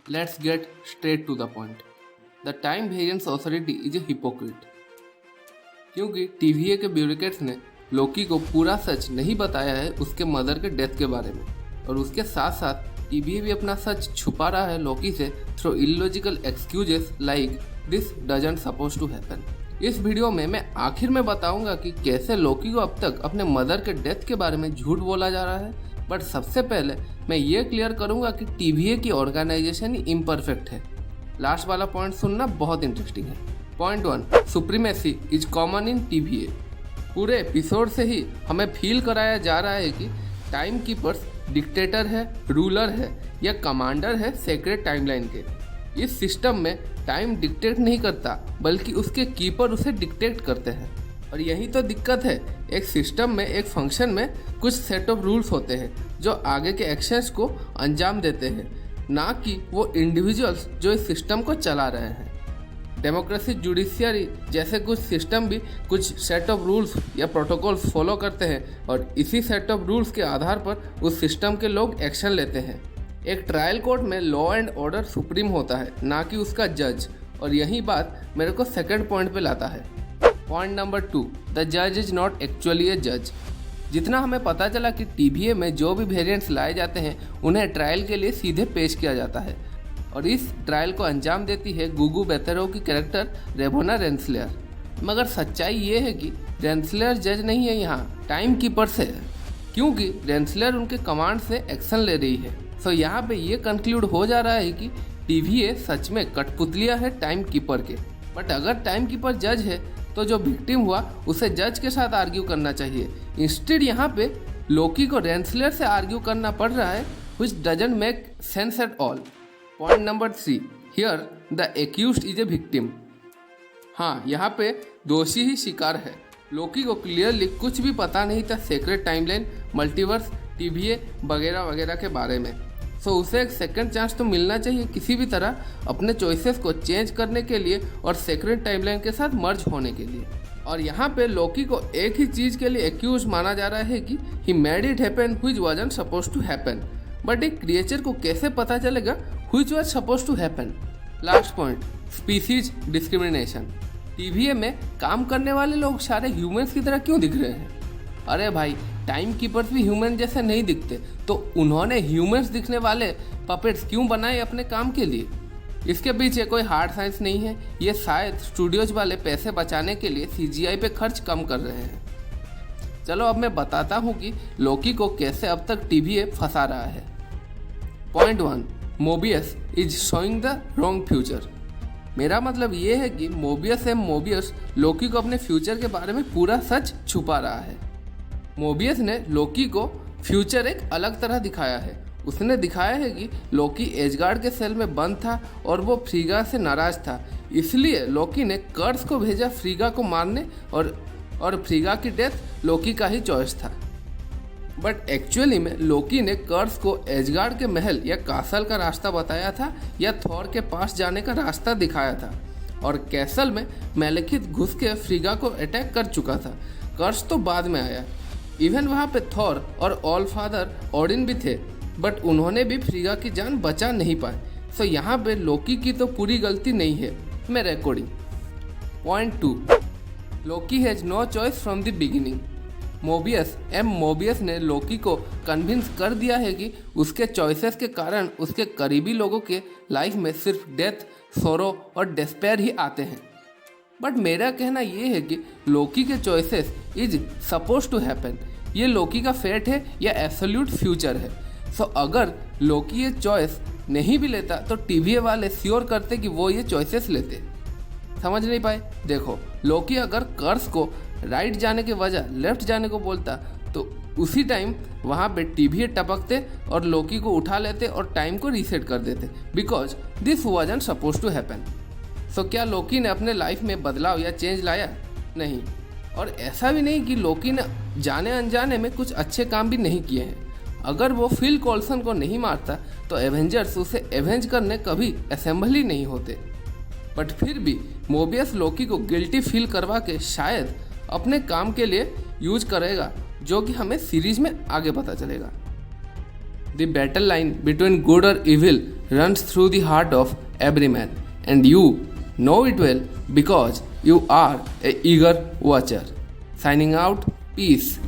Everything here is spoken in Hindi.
Let's get straight to the point. The Time Variance Authority is a hypocrite. क्योंकि टीवीए के ब्यूरोक्रेट्स ने लोकी को पूरा सच नहीं बताया है उसके मदर के डेथ के बारे में, और उसके साथ साथ टीवीए भी अपना सच छुपा रहा है लोकी से through illogical excuses like this doesn't suppose to happen. इस वीडियो में मैं आखिर में बताऊंगा कि कैसे लोकी को अब तक अपने मदर के डेथ के बारे में झूठ बोला जा रहा है, बट सबसे पहले मैं ये क्लियर करूंगा कि टीवीए की ऑर्गेनाइजेशन ही इम्परफेक्ट है। लास्ट वाला पॉइंट सुनना बहुत इंटरेस्टिंग है। Point 1, supremacy is common in TVA. पूरे एपिसोड से ही हमें फील कराया जा रहा है कि टाइम कीपर्स डिक्टेटर है, रूलर है या कमांडर है सेक्रेट टाइमलाइन के। इस सिस्टम में टाइम डिक्टेट नहीं करता बल्कि उसके कीपर उसे डिक्टेट करते हैं, और यही तो दिक्कत है। एक सिस्टम में, एक फंक्शन में कुछ सेट ऑफ रूल्स होते हैं जो आगे के एक्शंस को अंजाम देते हैं, ना कि वो इंडिविजुअल्स जो इस सिस्टम को चला रहे हैं। डेमोक्रेसी, जुडिशियरी जैसे कुछ सिस्टम भी कुछ सेट ऑफ रूल्स या प्रोटोकॉल्स फॉलो करते हैं, और इसी सेट ऑफ रूल्स के आधार पर उस सिस्टम के लोग एक्शन लेते हैं। एक ट्रायल कोर्ट में लॉ एंड ऑर्डर सुप्रीम होता है, ना कि उसका जज, और यही बात मेरे को सेकंड पॉइंट पे लाता है। पॉइंट नंबर 2, द जज इज नॉट एक्चुअली ए जज। जितना हमें पता चला कि टीवीए में जो भी वेरिएंट्स लाए जाते हैं उन्हें ट्रायल के लिए सीधे पेश किया जाता है, और इस ट्रायल को अंजाम देती है गुगू बेथेरो की कैरेक्टर रेमोना रेंसलेयर। मगर सच्चाई ये है कि रेंसलेयर जज नहीं है, यहाँ टाइम कीपर है, क्योंकि रेंसलेयर उनके कमांड से एक्शन ले रही है। सो यहाँ पे ये कंक्लूड हो जा रहा है कि टीवीए सच में कठपुतलिया है टाइम कीपर के। बट अगर टाइम कीपर जज है तो जो विक्टिम हुआ उसे जज के साथ आर्ग्यू करना चाहिए। इंस्टेड यहाँ पे लोकी को रेंसलेयर से आर्ग्यू करना पड़ रहा है, which doesn't make sense at all. Point number 3, here the accused is a victim. हाँ, यहाँ पे दोषी ही शिकार है। लोकी को क्लियरली कुछ भी पता नहीं था सेक्रेट टाइमलाइन, मल्टीवर्स, टीवीए वगैरह वगैरह के बारे में। सो उसे एक सेकंड चांस तो मिलना चाहिए किसी भी तरह अपने चॉइसेस को चेंज करने के लिए और सेक्रेट टाइमलाइन के साथ मर्ज होने के लिए। और यहाँ पे लोकी को एक ही चीज़ के लिए एक्यूज माना जा रहा है कि he made it happen which wasn't suppose to happen. But एक क्रिएचर को कैसे पता चलेगा which was suppose to happen. Last point, species discrimination. TVA में काम करने वाले लोग सारे ह्यूमंस की तरह क्यों दिख रहे हैं? अरे भाई, टाइम कीपर्स भी ह्यूमन जैसे नहीं दिखते, तो उन्होंने ह्यूमंस दिखने वाले पपेट्स क्यों बनाए अपने काम के लिए? इसके पीछे कोई हार्ड साइंस नहीं है, ये शायद स्टूडियोज वाले पैसे बचाने के लिए सीजीआई पे खर्च कम कर रहे हैं। चलो अब मैं बताता हूँ कि लोकी को कैसे अब तक टीवीए फंसा रहा है। Point 1, Mobius is showing the wrong future. मेरा मतलब ये है कि मोबियस लोकी को अपने फ्यूचर के बारे में पूरा सच छुपा रहा है। मोबियस ने लोकी को फ्यूचर एक अलग तरह दिखाया है। उसने दिखाया है कि लोकी एजगार्ड के सेल में बंद था और वो फ्रीगा से नाराज था, इसलिए लोकी ने कर्स को भेजा फ्रीगा को मारने, और फ्रीगा की डेथ लोकी का ही चॉइस था। बट एक्चुअली में लोकी ने कर्स को एजगार्ड के महल या कासल का रास्ता बताया था, या थॉर के पास जाने का रास्ता दिखाया था, और कैसल में मेलेकिथ घुस के फ्रीगा को अटैक कर चुका था। कर्स तो बाद में आया। इवन वहाँ पे थॉर और ऑल फादर ओडिन भी थे, बट उन्होंने भी फ्रीगा की जान बचा नहीं पाए। सो यहाँ पे लोकी की तो पूरी गलती नहीं है। मैं recording. Point 2, Loki has no choice from the beginning. Mobius ने लोकी को कन्विंस कर दिया है कि उसके चॉइसेस के कारण उसके करीबी लोगों के लाइफ में सिर्फ डेथ, सोरो और डिस्पेयर ही आते हैं। बट मेरा कहना ये है कि लोकी के choices is suppose to happen. ये लोकी का फेट है या एब्सोल्यूट फ्यूचर है। सो अगर लोकी ये चॉइस नहीं भी लेता तो टीवीए वाले श्योर करते कि वो ये चॉइसेस लेते। समझ नहीं पाए? देखो, लोकी अगर कर्स को राइट जाने के वजह लेफ्ट जाने को बोलता तो उसी टाइम वहाँ पे टीवीए टपकते और लोकी को उठा लेते और टाइम को रीसेट कर देते, because this wasn't suppose to happen. So क्या लोकी ने अपने लाइफ में बदलाव या चेंज लाया? नहीं। और ऐसा भी नहीं कि लोकी ने जाने अनजाने में कुछ अच्छे काम भी नहीं किए हैं। अगर वो फिल कॉल्सन को नहीं मारता तो एवेंजर्स उसे एवेंज करने कभी असेंबल ही नहीं होते। बट फिर भी मोबियस लोकी को गिल्टी फील करवा के शायद अपने काम के लिए यूज करेगा, जो कि हमें सीरीज में आगे पता चलेगा। The battle line between good or evil runs through the heart of every man, and you know it well because you are a eager watcher. Signing out, peace.